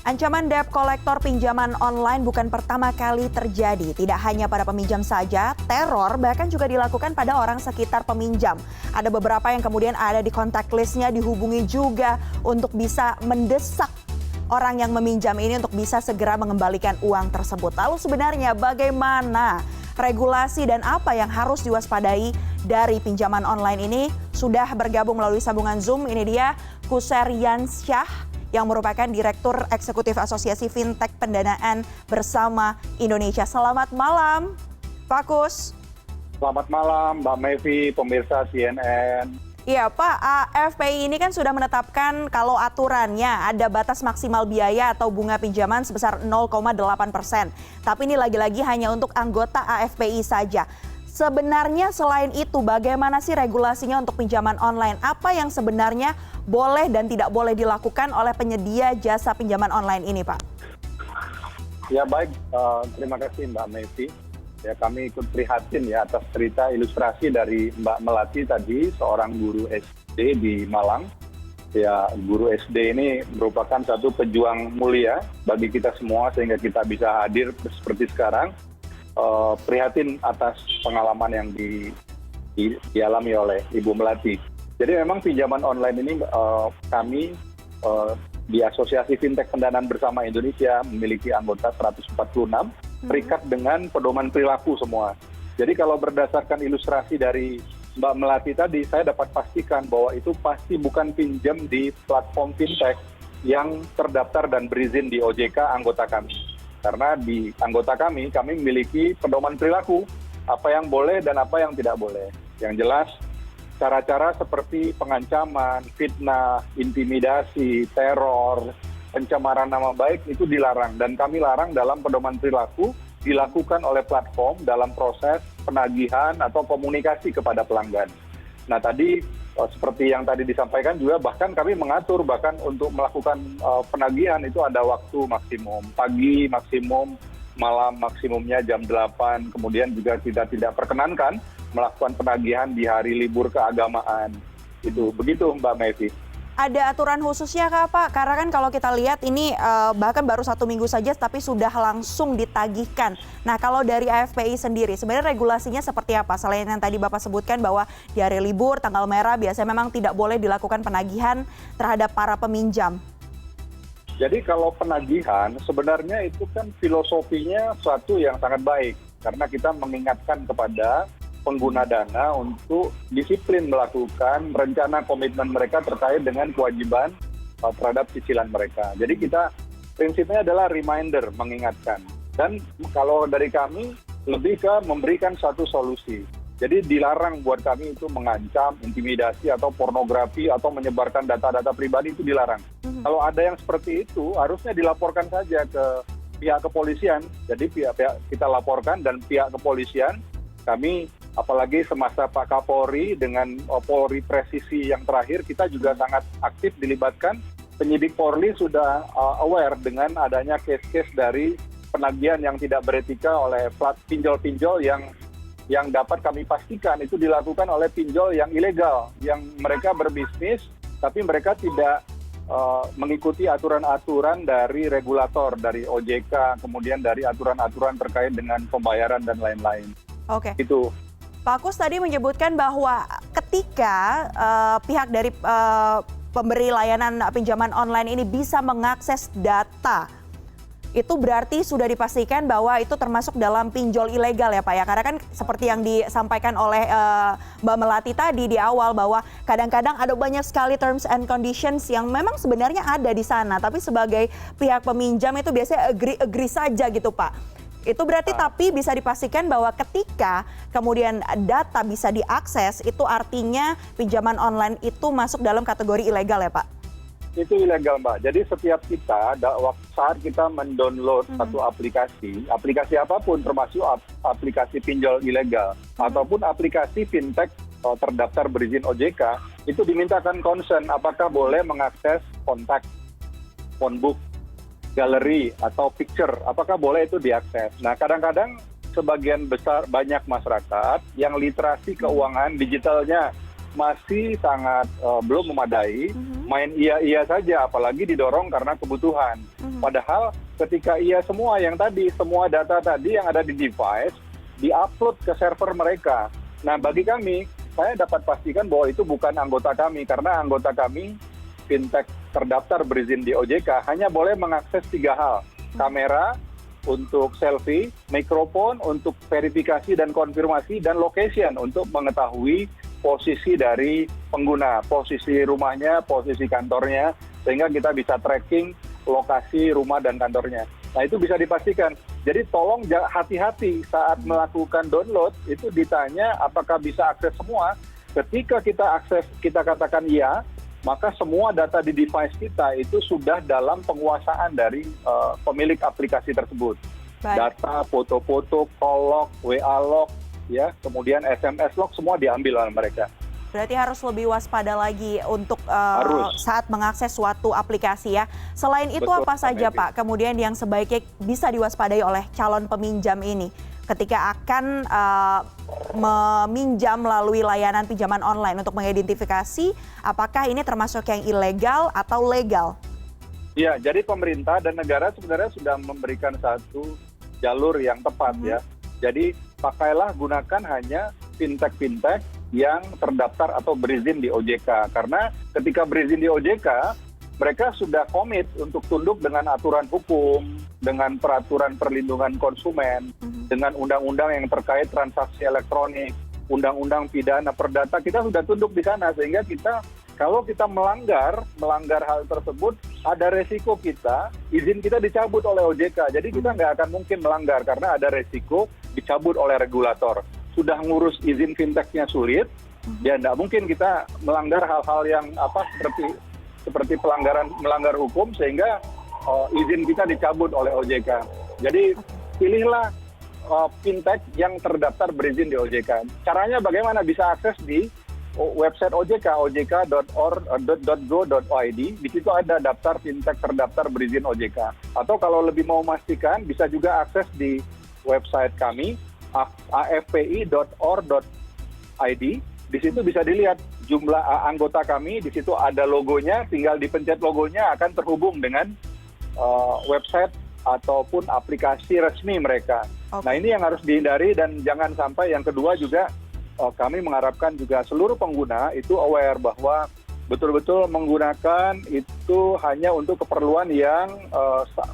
Ancaman debt collector pinjaman online bukan pertama kali terjadi. Tidak hanya pada peminjam saja, teror bahkan juga dilakukan pada orang sekitar peminjam. Ada beberapa yang kemudian ada di kontak listnya, dihubungi juga untuk bisa mendesak orang yang meminjam ini untuk bisa segera mengembalikan uang tersebut. Lalu sebenarnya bagaimana regulasi dan apa yang harus diwaspadai dari pinjaman online ini? Sudah bergabung melalui sambungan Zoom, ini dia Kuser Yansyah yang merupakan Direktur Eksekutif Asosiasi Fintech Pendanaan Bersama Indonesia. Selamat malam, Pak Kus. Selamat malam, Mbak Mevi, pemirsa CNN. Iya, Pak, AFPI ini kan sudah menetapkan kalau aturannya ada batas maksimal biaya atau bunga pinjaman sebesar 0,8%. Tapi ini lagi-lagi hanya untuk anggota AFPI saja. Sebenarnya selain itu, bagaimana sih regulasinya untuk pinjaman online? Apa yang sebenarnya boleh dan tidak boleh dilakukan oleh penyedia jasa pinjaman online ini, Pak? Ya baik, terima kasih Mbak Mevi. Ya, kami ikut prihatin ya atas cerita ilustrasi dari Mbak Melati tadi, seorang guru SD di Malang. Ya, guru SD ini merupakan satu pejuang mulia bagi kita semua sehingga kita bisa hadir seperti sekarang. Prihatin atas pengalaman yang dialami oleh Ibu Melati. Jadi memang pinjaman online ini kami di Asosiasi Fintech Pendanaan Bersama Indonesia memiliki anggota 146, terikat dengan pedoman perilaku semua. Jadi kalau berdasarkan ilustrasi dari Mbak Melati tadi, saya dapat pastikan bahwa itu pasti bukan pinjam di platform fintech yang terdaftar dan berizin di OJK anggota kami. Karena di anggota kami memiliki pedoman perilaku, apa yang boleh dan apa yang tidak boleh. Yang jelas, cara-cara seperti pengancaman, fitnah, intimidasi, teror, pencemaran nama baik itu dilarang. Dan kami larang dalam pedoman perilaku dilakukan oleh platform dalam proses penagihan atau komunikasi kepada pelanggan. Nah tadi seperti yang tadi disampaikan juga bahkan kami mengatur bahkan untuk melakukan penagihan itu ada waktu maksimum. Pagi maksimum, malam maksimumnya jam 8. Kemudian juga kita tidak perkenankan melakukan penagihan di hari libur keagamaan. Itu begitu Mbak Mevi. Ada aturan khususnya kah, Pak? Karena kan kalau kita lihat ini bahkan baru 1 minggu saja tapi sudah langsung ditagihkan. Nah kalau dari AFPI sendiri sebenarnya regulasinya seperti apa? Selain yang tadi Bapak sebutkan bahwa di hari libur, tanggal merah biasanya memang tidak boleh dilakukan penagihan terhadap para peminjam. Jadi kalau penagihan sebenarnya itu kan filosofinya suatu yang sangat baik. Karena kita mengingatkan kepada pengguna dana untuk disiplin melakukan rencana komitmen mereka terkait dengan kewajiban terhadap cicilan mereka. Jadi kita prinsipnya adalah reminder, mengingatkan. Dan kalau dari kami lebih ke memberikan satu solusi. Jadi dilarang buat kami itu mengancam, intimidasi atau pornografi atau menyebarkan data-data pribadi itu dilarang. Kalau ada yang seperti itu harusnya dilaporkan saja ke pihak kepolisian. Jadi pihak kita laporkan dan pihak kepolisian kami apalagi semasa Pak Kapolri dengan Polri presisi yang terakhir kita juga sangat aktif dilibatkan. Penyidik Polri sudah aware dengan adanya case-case dari penagihan yang tidak beretika oleh pinjol-pinjol yang dapat kami pastikan itu dilakukan oleh pinjol yang ilegal, yang mereka berbisnis tapi mereka tidak mengikuti aturan-aturan dari regulator, dari OJK, kemudian dari aturan-aturan terkait dengan pembayaran dan lain-lain. Oke. Itu. Pak Kus tadi menyebutkan bahwa ketika pihak dari pemberi layanan pinjaman online ini bisa mengakses data, itu berarti sudah dipastikan bahwa itu termasuk dalam pinjol ilegal ya Pak ya? Karena kan seperti yang disampaikan oleh Mbak Melati tadi di awal bahwa kadang-kadang ada banyak sekali terms and conditions yang memang sebenarnya ada di sana, tapi sebagai pihak peminjam itu biasanya agree saja gitu Pak. Itu berarti tapi bisa dipastikan bahwa ketika kemudian data bisa diakses, itu artinya pinjaman online itu masuk dalam kategori ilegal ya Pak? Itu ilegal Mbak. Jadi setiap kita, saat kita mendownload satu aplikasi apapun termasuk aplikasi pinjol ilegal, ataupun aplikasi fintech terdaftar berizin OJK, itu dimintakan consent apakah boleh mengakses kontak, phone book, galeri atau picture, apakah boleh itu diakses. Nah kadang-kadang sebagian besar banyak masyarakat yang literasi keuangan digitalnya masih sangat belum memadai, main iya-iya saja, apalagi didorong karena kebutuhan. Padahal ketika semua data tadi yang ada di device diupload ke server mereka. Nah, bagi kami, saya dapat pastikan bahwa itu bukan anggota kami, karena anggota kami fintech terdaftar berizin di OJK hanya boleh mengakses 3 hal: kamera untuk selfie, mikrofon untuk verifikasi dan konfirmasi, dan location untuk mengetahui posisi dari pengguna, posisi rumahnya, posisi kantornya, sehingga kita bisa tracking lokasi rumah dan kantornya. Nah, itu bisa dipastikan. Jadi tolong hati-hati saat melakukan download, itu ditanya apakah bisa akses semua. Ketika kita akses, kita katakan iya, maka semua data di device kita itu sudah dalam penguasaan dari pemilik aplikasi tersebut. Baik. Data, foto-foto, call log, WA log, ya, kemudian SMS log, semua diambil oleh mereka. Berarti harus lebih waspada lagi untuk Harus. saat mengakses suatu aplikasi ya. Selain itu Betul, apa saja Mevri. Pak kemudian yang sebaiknya bisa diwaspadai oleh calon peminjam ini ketika akan meminjam melalui layanan pinjaman online untuk mengidentifikasi apakah ini termasuk yang ilegal atau legal? Ya, jadi pemerintah dan negara sebenarnya sudah memberikan satu jalur yang tepat ya. Jadi gunakan hanya fintech yang terdaftar atau berizin di OJK. Karena ketika berizin di OJK, mereka sudah komit untuk tunduk dengan aturan hukum, dengan peraturan perlindungan konsumen, dengan undang-undang yang terkait transaksi elektronik, undang-undang pidana perdata, kita sudah tunduk di sana. Sehingga kalau kita melanggar hal tersebut, ada resiko izin kita dicabut oleh OJK. Jadi kita nggak akan mungkin melanggar karena ada resiko dicabut oleh regulator. Sudah ngurus izin fintechnya sulit, ya nggak mungkin kita melanggar hal-hal yang seperti melanggar hukum sehingga izin kita dicabut oleh OJK. Jadi pilihlah fintech yang terdaftar berizin di OJK. Caranya bagaimana? Bisa akses di website OJK, ojk.go.id. Di situ ada daftar fintech terdaftar berizin OJK. Atau kalau lebih mau memastikan, bisa juga akses di website kami, afpi.or.id. Di situ bisa dilihat jumlah anggota kami, di situ ada logonya, tinggal dipencet logonya akan terhubung dengan website ataupun aplikasi resmi mereka. Okay. Nah, ini yang harus dihindari, dan jangan sampai yang kedua juga kami mengharapkan juga seluruh pengguna itu aware bahwa betul-betul menggunakan itu hanya untuk keperluan yang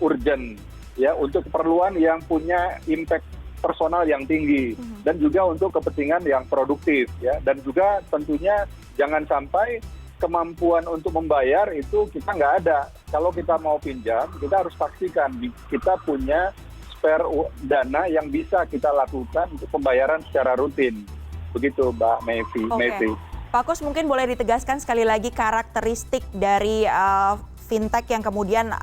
urgent, ya, untuk keperluan yang punya impact personal yang tinggi, dan juga untuk kepentingan yang produktif, ya, dan juga tentunya jangan sampai kemampuan untuk membayar itu kita nggak ada. Kalau kita mau pinjam, kita harus pastikan kita punya spare dana yang bisa kita lakukan untuk pembayaran secara rutin. Begitu, Mbak Mevri. Pak Kus, mungkin boleh ditegaskan sekali lagi karakteristik dari fintech yang kemudian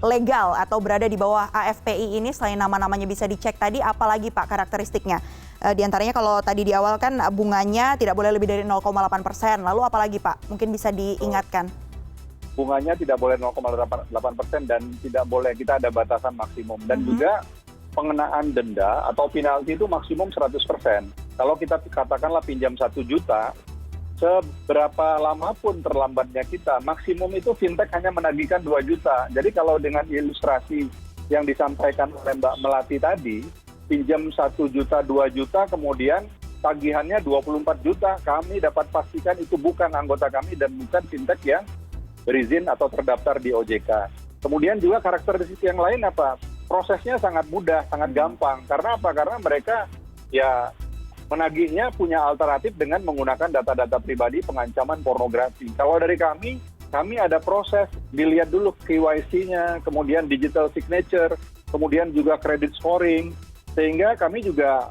legal atau berada di bawah AFPI ini, selain nama-namanya bisa dicek tadi, apalagi Pak karakteristiknya? Di antaranya kalau tadi di awal kan bunganya tidak boleh lebih dari 0,8%, lalu apalagi Pak? Mungkin bisa diingatkan. Bunganya tidak boleh 0,8% dan tidak boleh, kita ada batasan maksimum. Dan juga pengenaan denda atau penalti itu maksimum 100%. Kalau kita katakanlah pinjam 1 juta, seberapa lama pun terlambatnya kita, maksimum itu fintech hanya menagihkan 2 juta. Jadi kalau dengan ilustrasi yang disampaikan oleh Mbak Melati tadi, pinjam 1 juta, 2 juta, kemudian tagihannya 24 juta, kami dapat pastikan itu bukan anggota kami dan bukan fintech yang berizin atau terdaftar di OJK. Kemudian juga karakteristik yang lain apa? Prosesnya sangat mudah, sangat gampang. Karena apa? Karena mereka ya menagihnya punya alternatif dengan menggunakan data-data pribadi pengancaman pornografi. Kalau dari kami ada proses, dilihat dulu KYC-nya, kemudian digital signature, kemudian juga credit scoring, sehingga kami juga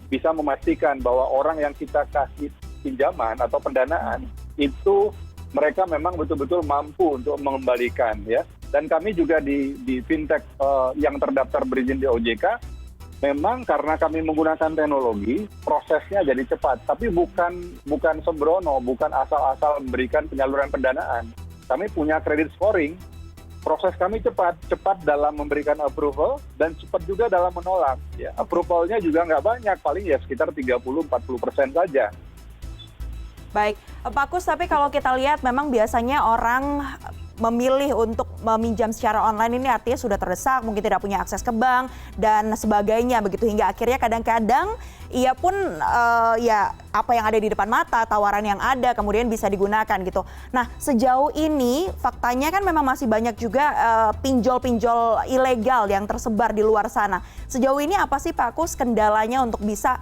bisa memastikan bahwa orang yang kita kasih pinjaman atau pendanaan itu mereka memang betul-betul mampu untuk mengembalikan, ya. Dan kami juga di fintech yang terdaftar berizin di OJK, memang karena kami menggunakan teknologi, prosesnya jadi cepat. Tapi bukan sembrono, bukan asal-asal memberikan penyaluran pendanaan. Kami punya credit scoring, proses kami cepat dalam memberikan approval dan cepat juga dalam menolak. Ya, approvalnya juga nggak banyak, paling ya sekitar 30-40% saja. Baik, Pak Kus, tapi kalau kita lihat memang biasanya orang memilih untuk meminjam secara online ini artinya sudah terdesak, mungkin tidak punya akses ke bank dan sebagainya begitu, hingga akhirnya kadang-kadang ia pun ya apa yang ada di depan mata, tawaran yang ada kemudian bisa digunakan gitu. Nah, sejauh ini faktanya kan memang masih banyak juga pinjol-pinjol ilegal yang tersebar di luar sana. Sejauh ini apa sih Pak Kus kendalanya untuk bisa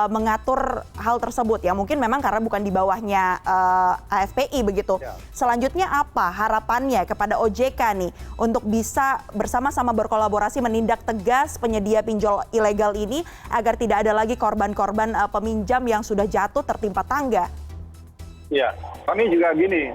mengatur hal tersebut ya? Mungkin memang karena bukan di bawahnya AFPI begitu. Ya. Selanjutnya apa harapannya kepada OJK nih untuk bisa bersama-sama berkolaborasi menindak tegas penyedia pinjol ilegal ini agar tidak ada lagi korban-korban peminjam yang sudah jatuh tertimpa tangga? Ya, kami juga gini,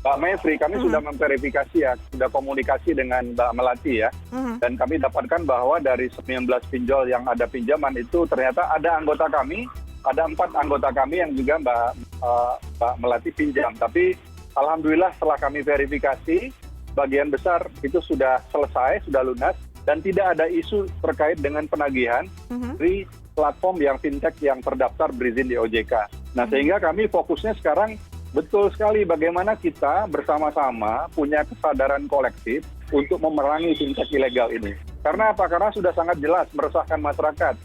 Mbak Mevri, kami sudah memverifikasi ya, sudah komunikasi dengan Mbak Melati ya, dan kami dapatkan bahwa dari 19 pinjol yang ada pinjaman itu ternyata ada anggota kami, ada 4 anggota kami yang juga Mbak Melati pinjam. Tapi alhamdulillah setelah kami verifikasi, bagian besar itu sudah selesai, sudah lunas, dan tidak ada isu terkait dengan penagihan dari platform yang fintech yang terdaftar berizin di OJK. Nah, sehingga kami fokusnya sekarang betul sekali bagaimana kita bersama-sama punya kesadaran kolektif untuk memerangi fintech ilegal ini. Karena apa? Karena sudah sangat jelas meresahkan masyarakat.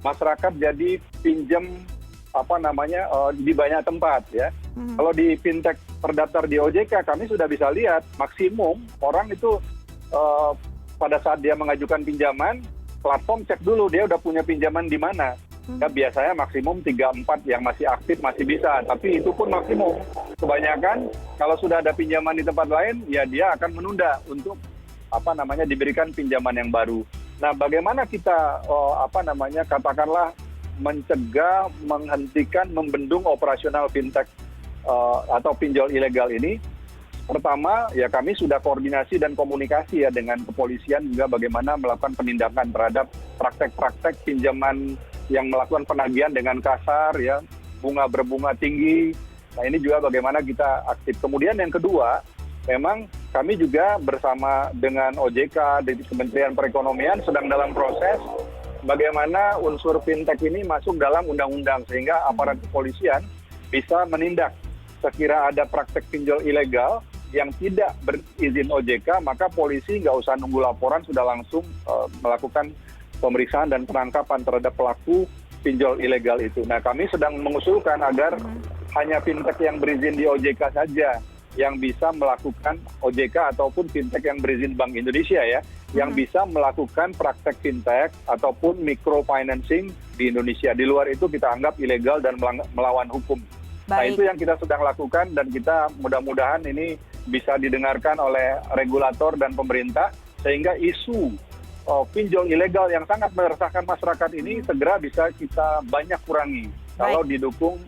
Masyarakat jadi pinjam di banyak tempat ya. Kalau di fintech terdaftar di OJK kami sudah bisa lihat maksimum orang itu pada saat dia mengajukan pinjaman, platform cek dulu dia udah punya pinjaman di mana. Ya biasanya maksimum 3-4 yang masih aktif masih bisa, tapi itu pun maksimum. Kebanyakan kalau sudah ada pinjaman di tempat lain, ya dia akan menunda untuk diberikan pinjaman yang baru. Nah, bagaimana kita katakanlah mencegah, menghentikan, membendung operasional fintech atau pinjol ilegal ini? Pertama, ya kami sudah koordinasi dan komunikasi ya dengan kepolisian juga bagaimana melakukan penindakan terhadap praktek-praktek pinjaman yang melakukan penagihan dengan kasar ya, berbunga tinggi. Nah, ini juga bagaimana kita aktif. Kemudian yang kedua, memang kami juga bersama dengan OJK di Kementerian Perekonomian sedang dalam proses bagaimana unsur fintech ini masuk dalam undang-undang sehingga aparat kepolisian bisa menindak sekira ada praktek pinjol ilegal yang tidak berizin OJK, maka polisi nggak usah nunggu laporan, sudah langsung melakukan pemeriksaan dan penangkapan terhadap pelaku pinjol ilegal itu. Nah, kami sedang mengusulkan agar hanya fintech yang berizin di OJK saja yang bisa melakukan OJK ataupun fintech yang berizin Bank Indonesia ya, yang bisa melakukan praktek fintech ataupun microfinancing di Indonesia. Di luar itu kita anggap ilegal dan melawan hukum. Nah, itu yang kita sedang lakukan dan kita mudah-mudahan ini bisa didengarkan oleh regulator dan pemerintah sehingga isu pinjol ilegal yang sangat meresahkan masyarakat ini segera bisa kita banyak kurangi kalau didukung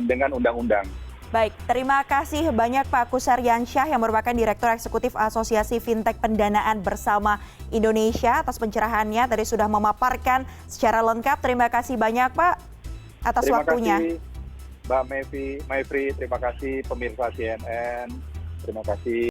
dengan undang-undang. Baik, terima kasih banyak Pak Kus Heriansyah yang merupakan Direktur Eksekutif Asosiasi Fintech Pendanaan Bersama Indonesia atas pencerahannya. Tadi sudah memaparkan secara lengkap. Terima kasih banyak Pak atas waktunya. Terima kasih Mbak Mevri, terima kasih pemirsa CNN, terima kasih.